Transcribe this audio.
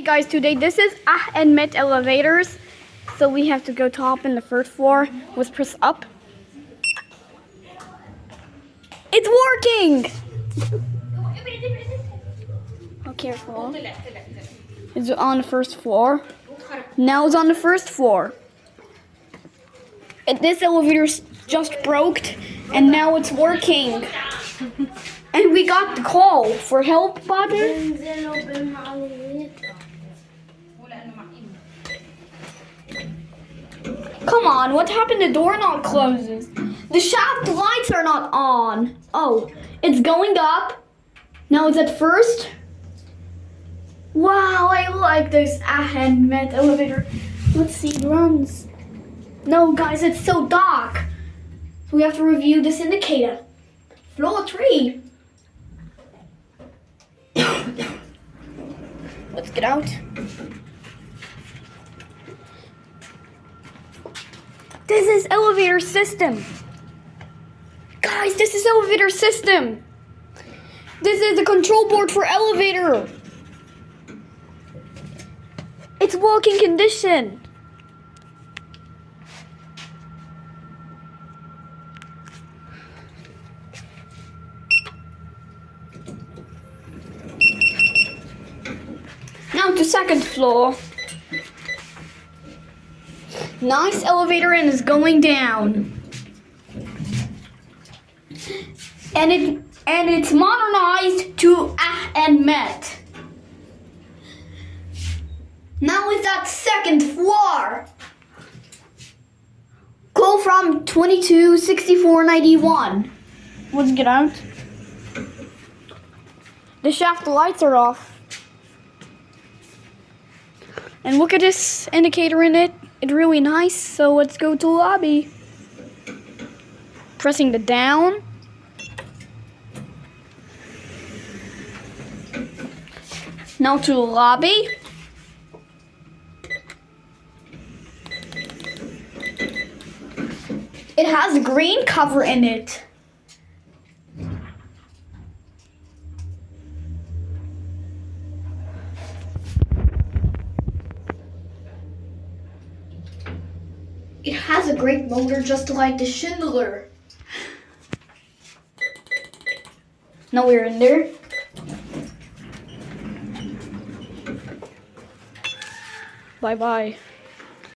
Guys, today this is and met elevators. So we have to go top in the first floor. Let's press up. It's working! Oh, careful. It's on the first floor. Now it's on the first floor. And this elevator just broke, and now it's working. And we got the call for help button. Come on, what happened? The door not closes. The shaft lights are not on. Oh, it's going up. Now it's at first. Wow, I like this and met elevator. Let's see, it runs. No, guys, it's so dark. So we have to review this indicator. Floor 3. Let's get out. This is elevator system. Guys, this is elevator system. This is the control board for elevator. It's working condition. Now to second floor. Nice elevator and is going down. And it's modernized to and met. Now it's at second floor. Go from 226491. Let's get out. The shaft lights are off. And look at this indicator in it. It's really nice. So let's go to lobby. Pressing the down. Now to lobby. It has a green cover in it. It has a great motor just like the Schindler. Now we're in there. Bye-bye.